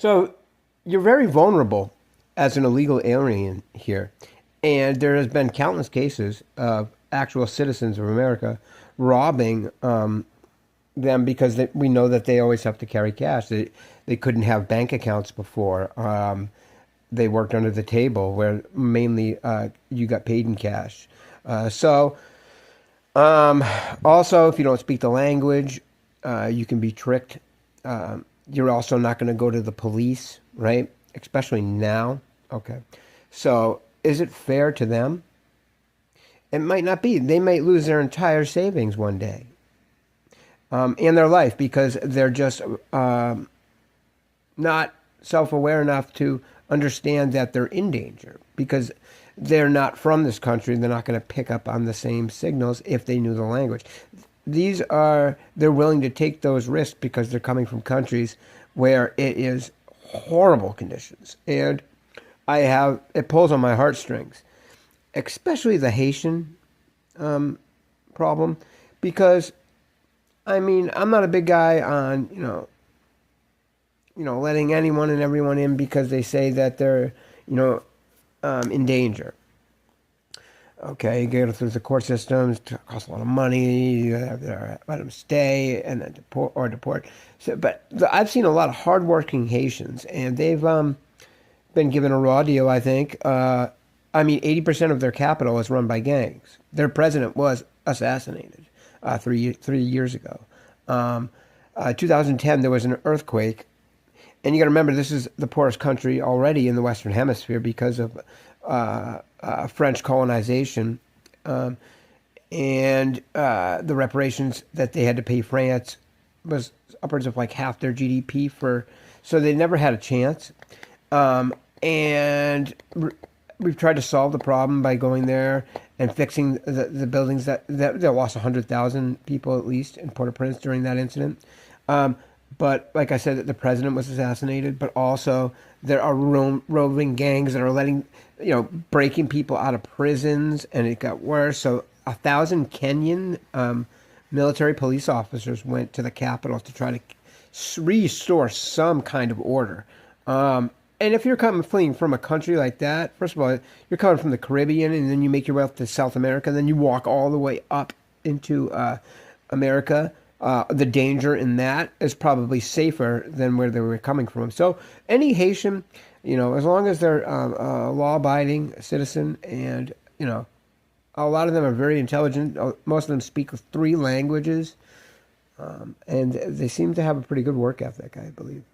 So you're very vulnerable as an illegal alien here. And there has been countless cases of actual citizens of America robbing them because we know that they always have to carry cash. They couldn't have bank accounts before. They worked under the table where mainly you got paid in cash. So also, if you don't speak the language, you can be tricked. You're also not going to go to the police, right? Especially now. Okay. So is it fair to them? It might not be. They might lose their entire savings one day, and their life because they're just not self-aware enough to understand that they're in danger because they're not from this country. They're not going to pick up on the same signals if they knew the language. They're willing to take those risks because they're coming from countries where it is horrible conditions. And it pulls on my heartstrings, especially the Haitian problem, because I mean, I'm not a big guy on, letting anyone and everyone in because they say that they're, in danger. Okay, you go through the court systems, it costs a lot of money, you have to let them stay and then deport. So, but I've seen a lot of hardworking Haitians, and they've been given a raw deal, I think. 80% of their capital is run by gangs. Their president was assassinated 3 years ago. 2010, there was an earthquake. And you got to remember, this is the poorest country already in the Western Hemisphere because of French colonization and the reparations that they had to pay France was upwards of like half their GDP so they never had a chance. And we've tried to solve the problem by going there and fixing the buildings that lost 100,000 people at least in Port-au-Prince during that incident. But like I said, the president was assassinated, but also there are roving gangs that are breaking people out of prisons, and it got worse. So 1,000 Kenyan military police officers went to the capital to try to restore some kind of order. And if you're fleeing from a country like that, first of all, you're coming from the Caribbean, and then you make your way up to South America, and then you walk all the way up into America. The danger in that is probably safer than where they were coming from. So any Haitian, as long as they're a law-abiding citizen, and a lot of them are very intelligent. Most of them speak 3 languages, and they seem to have a pretty good work ethic, I believe.